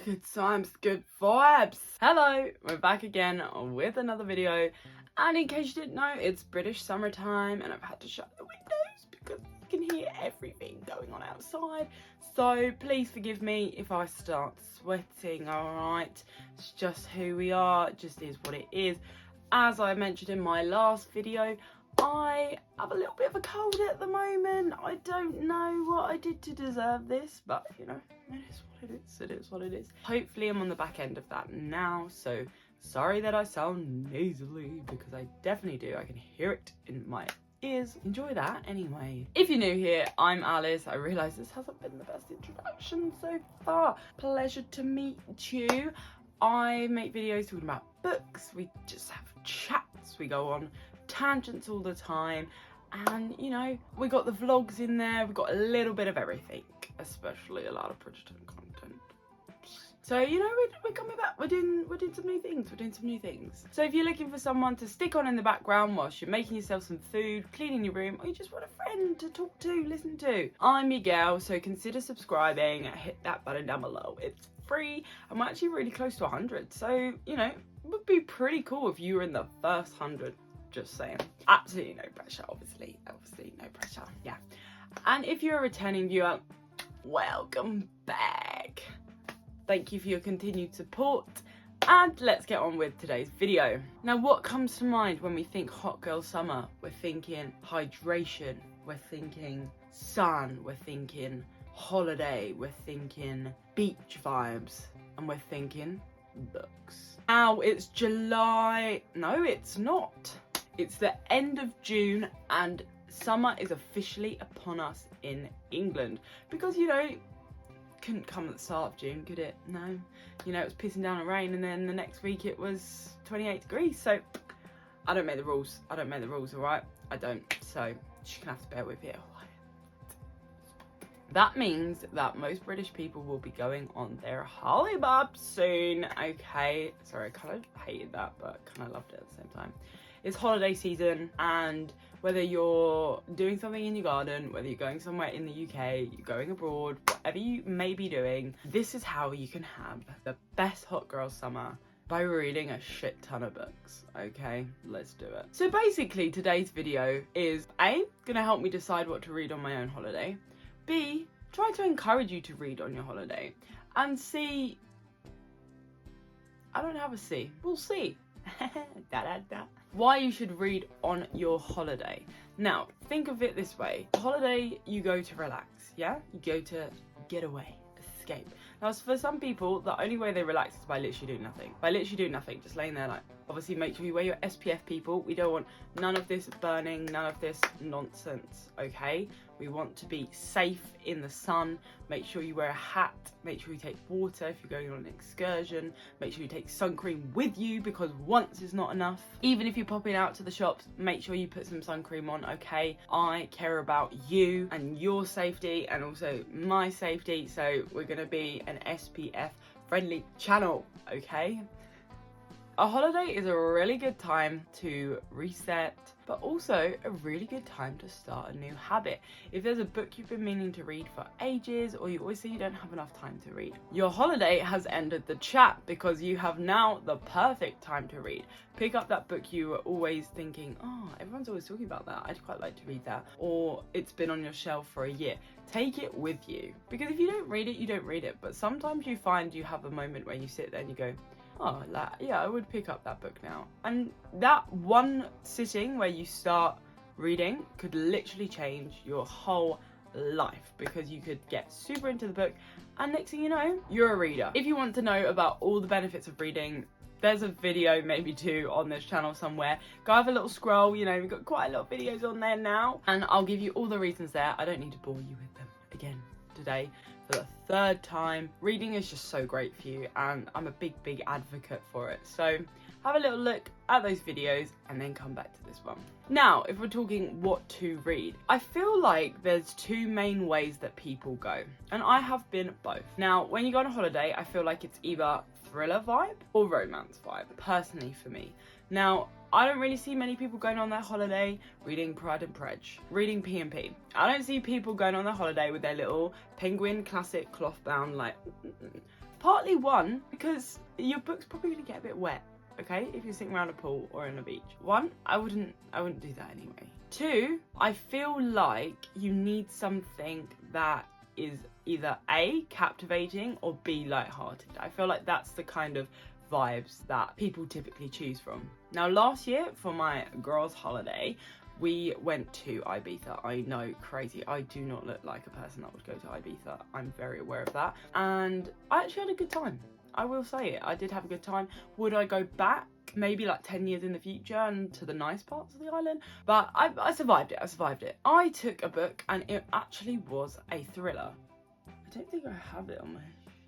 Good times, good vibes. Hello, we're back again with another video. And in case you didn't know, it's British summertime and I've had to shut the windows because you can hear everything going on outside. So please forgive me if I start sweating, alright? It's just who we are, it just is what it is. As I mentioned in my last video, I have a little bit of a cold at the moment. I don't know what I did to deserve this, but you know, it is what it is. It is what it is. Hopefully I'm on the back end of that now, so sorry that I sound nasally, because I definitely do. I can hear it in my ears. Enjoy that anyway. If you're new here, I'm Alice. I realise this hasn't been the best introduction so far. Pleasure to meet you. I make videos talking about books. We just have chats. We go on tangents all the time, and you know, we got the vlogs in there. We've got a little bit of everything, especially a lot of Bridgerton content. So you know, we're coming back. We're doing some new things. We're doing some new things. So if you're looking for someone to stick on in the background whilst you're making yourself some food, cleaning your room, or you just want a friend to talk to, listen to, I'm your girl. So consider subscribing. Hit that button down below. It's free. I'm actually really close to 100. So you know, it would be pretty cool if you were in the first 100. Just saying. Absolutely no pressure, obviously no pressure, yeah. And if you're a returning viewer, welcome back. Thank you for your continued support, and let's get on with today's video. Now, what comes to mind when we think hot girl summer? We're thinking hydration, we're thinking sun, we're thinking holiday, we're thinking beach vibes, and we're thinking books. Now it's July. No, it's not. It's the end of June and summer is officially upon us in England, because you know, couldn't come at the start of June, could it? No, you know, it was pissing down and rain, and then the next week it was 28 degrees. So I don't make the rules. I don't make the rules, all right? I don't. So you're gonna have to bear with it. That means that most British people will be going on their holiday soon. Okay, sorry, I kind of hated that, but kind of loved it at the same time. It's holiday season, and whether you're doing something in your garden, whether you're going somewhere in the UK, you're going abroad, whatever you may be doing, this is how you can have the best hot girl summer, by reading a shit ton of books. Okay, let's do it. So basically today's video is A, gonna help me decide what to read on my own holiday, B, try to encourage you to read on your holiday, and C, I don't have a C, we'll see. Da, da, da. Why you should read on your holiday. Now, think of it this way. Holiday, you go to relax, yeah? You go to get away, escape. Now, for some people, the only way they relax is by literally doing nothing. By literally doing nothing, just laying there like, obviously make sure you wear your SPF, people. We don't want none of this burning, none of this nonsense, okay? We want to be safe in the sun. Make sure you wear a hat. Make sure you take water if you're going on an excursion. Make sure you take sun cream with you, because once is not enough. Even if you're popping out to the shops, make sure you put some sun cream on, okay? I care about you and your safety, and also my safety, so we're gonna be an SPF friendly channel, okay? A holiday is a really good time to reset, but also a really good time to start a new habit. If there's a book you've been meaning to read for ages, or you always say you don't have enough time to read, your holiday has ended the chat, because you have now the perfect time to read. Pick up that book you were always thinking, oh, everyone's always talking about that, I'd quite like to read that, or it's been on your shelf for a year. Take it with you, because if you don't read it, you don't read it. But sometimes you find you have a moment where you sit there and you go, oh, yeah, I would pick up that book now. And that one sitting where you start reading could literally change your whole life, because you could get super into the book, and next thing you know, you're a reader. If you want to know about all the benefits of reading, there's a video, maybe two, on this channel somewhere. Go have a little scroll, you know, we've got quite a lot of videos on there now, and I'll give you all the reasons there. I don't need to bore you with them again today for the third time. Reading is just so great for you, and I'm a big advocate for it. So have a little look at those videos and then come back to this one. Now, if we're talking what to read, I feel like there's two main ways that people go, and I have been both. Now, when you go on a holiday, I feel like it's either thriller vibe or romance vibe, personally for me. Now, I don't really see many people going on their holiday reading Pride and Pledge, reading P&P. I don't see people going on their holiday with their little penguin classic cloth bound like Partly one, because your book's probably gonna get a bit wet, okay, if you're sitting around a pool or in a beach. One, I wouldn't do that anyway. Two, I feel like you need something that is either A, captivating, or B, lighthearted. I feel like that's the kind of vibes that people typically choose from. Now, last year for my girls' holiday, we went to Ibiza. I know, crazy. I do not look like a person that would go to Ibiza. I'm very aware of that. And I actually had a good time. I will say it. I did have a good time. Would I go back? Maybe like 10 years in the future and to the nice parts of the island? But I survived it. I survived it. I took a book and it actually was a thriller. I don't think I have it on my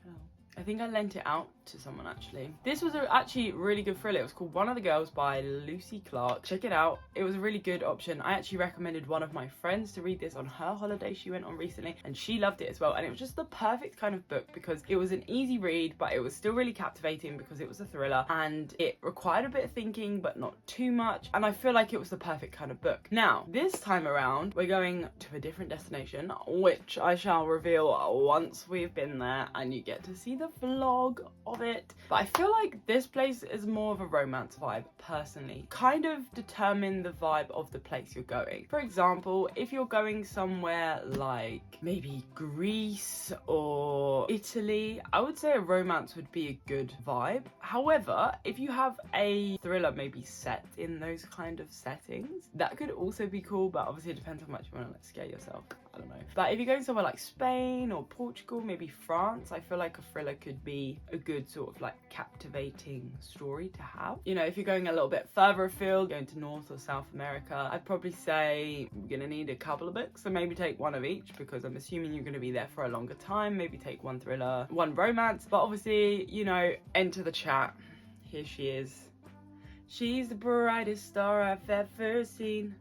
shelf. I think I lent it out to someone actually. This was actually a really good thriller. It was called One of the Girls by Lucy Clark. Check it out. It was a really good option. I actually recommended one of my friends to read this on her holiday she went on recently, and she loved it as well. And it was just the perfect kind of book because it was an easy read, but it was still really captivating because it was a thriller and it required a bit of thinking, but not too much. And I feel like it was the perfect kind of book. Now, this time around, we're going to a different destination, which I shall reveal once we've been there and you get to see the vlog of it. But I feel like this place is more of a romance vibe, personally. Kind of determine the vibe of the place you're going. For example, if you're going somewhere like maybe Greece or Italy, I would say a romance would be a good vibe. However, if you have a thriller maybe set in those kind of settings, that could also be cool, but obviously it depends how much you want to like scare yourself. I don't know. But if you're going somewhere like Spain or Portugal, maybe France, I feel like a thriller could be a good sort of like captivating story to have. You know, if you're going a little bit further afield, going to North or South America, I'd probably say you're gonna need a couple of books, so maybe take one of each because I'm assuming you're gonna be there for a longer time. Maybe take one thriller, one romance, but obviously, you know, enter the chat. Here she is. She's the brightest star I've ever seen.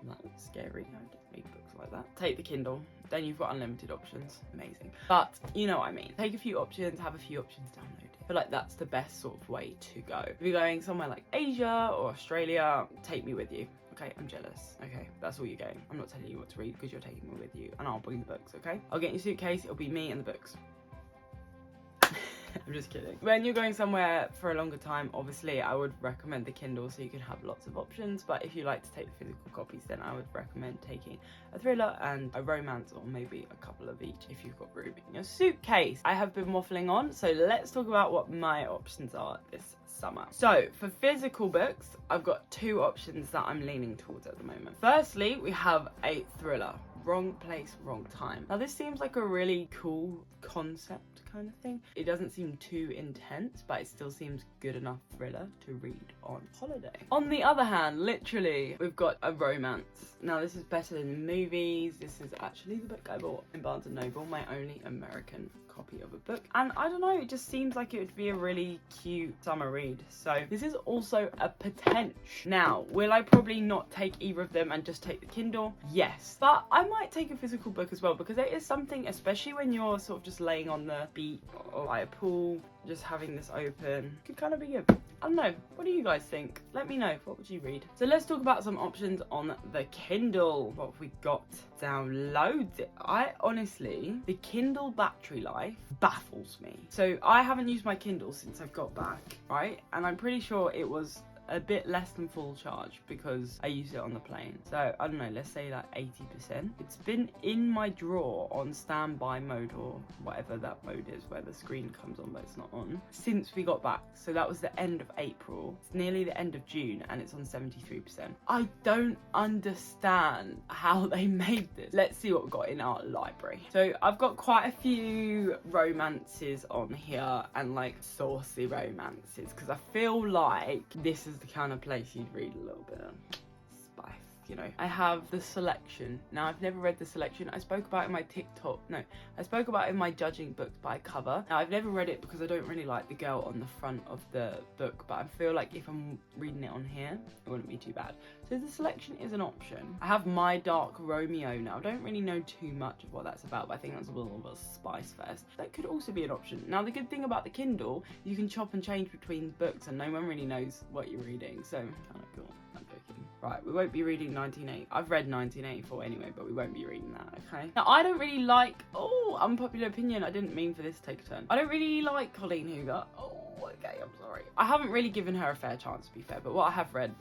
That looks scary. I don't read books like that. Take the Kindle. Then you've got unlimited options. Amazing. But you know what I mean. Take a few options, have a few options downloaded. I feel like that's the best sort of way to go. If you're going somewhere like Asia or Australia, take me with you. Okay, I'm jealous. Okay, that's all you're getting. I'm not telling you what to read because you're taking me with you, and I'll bring the books, okay? I'll get your suitcase, it'll be me and the books. I'm just kidding. When you're going somewhere for a longer time, obviously I would recommend the Kindle so you can have lots of options, but if you like to take the physical copies, then I would recommend taking a thriller and a romance, or maybe a couple of each if you've got room in your suitcase. I have been waffling on, so let's talk about what my options are this summer. So for physical books, I've got two options that I'm leaning towards at the moment. Firstly, we have a thriller. Wrong Place, Wrong Time. Now this seems like a really cool concept kind of thing. It doesn't seem too intense, but it still seems good enough thriller to read on holiday. On the other hand, literally, we've got a romance. Now this is better than the movies. This is actually the book I bought in Barnes & Noble, my only American copy of a book, and I don't know, it just seems like it would be a really cute summer read. So this is also a potential. Now, will I probably not take either of them and just take the Kindle? Yes, but I might take a physical book as well, because it is something, especially when you're sort of just laying on the beach or by a pool, just having this open could kind of be good. I don't know, what do you guys think? Let me know, what would you read? So let's talk about some options on the Kindle. What have we got? Downloads it. I honestly, the Kindle battery life baffles me. So I haven't used my Kindle since I've got back, right? And I'm pretty sure it was a bit less than full charge because I used it on the plane. So I don't know, let's say like 80%. It's been in my drawer on standby mode, or whatever that mode is where the screen comes on but it's not on, since we got back. So that was the end of April. It's nearly the end of June and it's on 73%. I don't understand how they made this. Let's see what we've got in our library. So I've got quite a few romances on here, and like saucy romances, because I feel like this is the kind of place you'd read a little bit of spice, you know. I have The Selection. Now, I've never read The Selection. I spoke about it in my TikTok. No, I spoke about it in my judging books by cover. Now, I've never read it because I don't really like the girl on the front of the book, but I feel like if I'm reading it on here, it wouldn't be too bad. So The Selection is an option. I have My Dark Romeo now. I don't really know too much of what that's about, but I think that's a little bit of a spice fest. That could also be an option. Now, the good thing about the Kindle, you can chop and change between books and no one really knows what you're reading, so kind of cool. I'm joking. Right, we won't be reading 1980. I've read 1984 anyway, but we won't be reading that, okay? Now, I don't really like... Oh, unpopular opinion. I didn't mean for this to take a turn. I don't really like Colleen Hoover. Oh, okay, I'm sorry. I haven't really given her a fair chance, to be fair, but what I have read,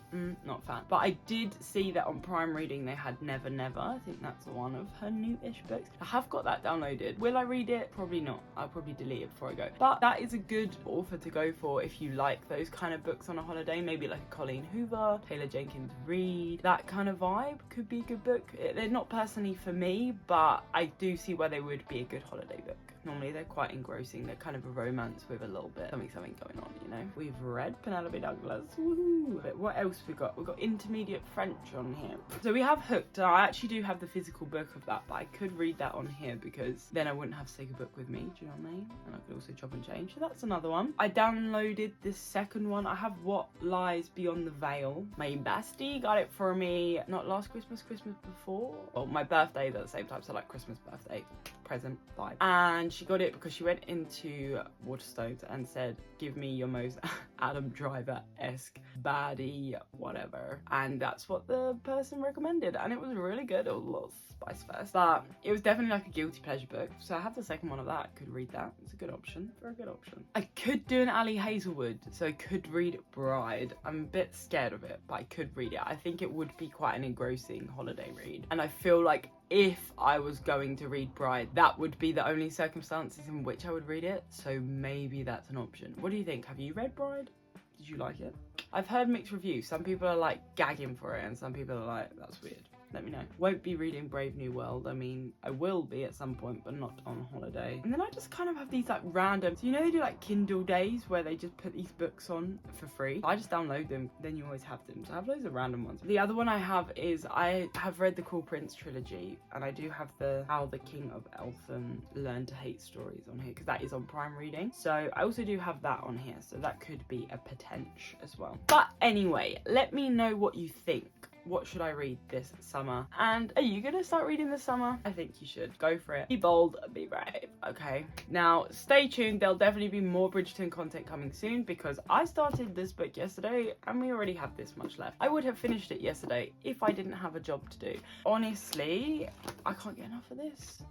not a fan. But I did see that on Prime Reading they had Never Never. I think that's one of her new-ish books. I have got that downloaded. Will I read it? Probably not. I'll probably delete it before I go. But that is a good author to go for if you like those kind of books on a holiday. Maybe like a Colleen Hoover, Taylor Jenkins Reid. That kind of vibe could be a good book. They're not personally for me, but I do see why they would be a good holiday book. Normally they're quite engrossing. They're kind of a romance with a little bit something going on, you know. We've read Penelope Douglas. Woohoo! But what else we got? We've got intermediate French on here. So we have Hooked. I actually do have the physical book of that, but I could read that on here because then I wouldn't have to take a book with me. Do you know what I mean? And I could also chop and change. So that's another one. I downloaded the second one. I have What Lies Beyond the Veil. My bestie got it for me not last Christmas, Christmas before. Well, my birthday at the same time, so like Christmas, birthday, present vibe. And she got it because she went into Waterstones and said, give me your most Adam Driver-esque baddie whatever, and that's what the person recommended, and it was really good. It was a little spice fest, but it was definitely like a guilty pleasure book, so I have the second one of that. I could read that. It's a good option. Very good option. I could do an Ali Hazelwood, so I could read Bride. I'm a bit scared of it, but I could read it. I think it would be quite an engrossing holiday read, and I feel like if I was going to read Bride, that would be the only circumstances in which I would read it, so maybe that's an option. What do you think? Have you read Bride? Did you like it? I've heard mixed reviews. Some people are like gagging for it and some people are like, that's weird. Let me know. Won't be reading Brave New World. I mean, I will be at some point, but not on holiday. And then I just kind of have these like random, so you know they do like Kindle days where they just put these books on for free. I just download them, then you always have them. So I have loads of random ones. The other one I have is I have read the Cruel Prince trilogy, and I do have the How the King of Eltham Learned to Hate stories on here because that is on Prime Reading. So I also do have that on here, so that could be a potential as well. But anyway, let me know what you think. What should I read this summer? And are you gonna start reading this summer? I think you should. Go for it. Be bold, be brave, okay? Now, stay tuned. There'll definitely be more Bridgerton content coming soon because I started this book yesterday and we already have this much left. I would have finished it yesterday if I didn't have a job to do. Honestly, I can't get enough of this.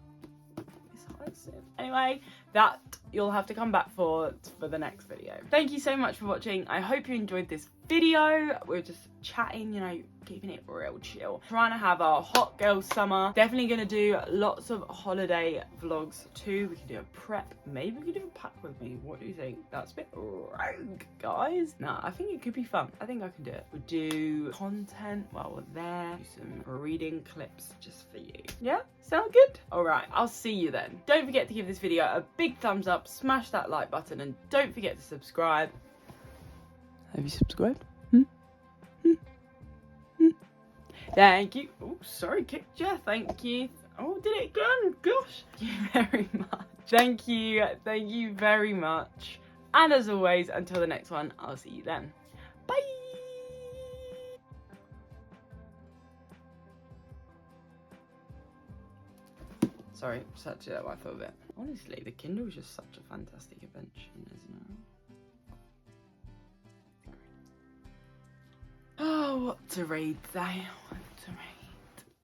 Anyway, that you'll have to come back for the next video. Thank you so much for watching. I hope you enjoyed this video. We're just chatting, you know, keeping it real chill. Trying to have a hot girl summer. Definitely gonna do lots of holiday vlogs too. We can do a prep. Maybe we can do a pack with me. What do you think? That's a bit rogue, guys. Nah, I think it could be fun. I think I can do it. We'll do content while we're there. Do some reading clips just for you. Yeah? Sound good? Alright, I'll see you then. Don't forget to give this video a big thumbs up, smash that like button, and don't forget to subscribe. Have you subscribed? Thank you. Oh, sorry, kicked you. Thank you. Oh, did it again? Gosh. Thank you very much. Thank you. Thank you very much. And as always, until the next one, I'll see you then. Bye. Sorry, such a I thought of it. Honestly, the Kindle is just such a fantastic invention, isn't it? Oh, what to read today?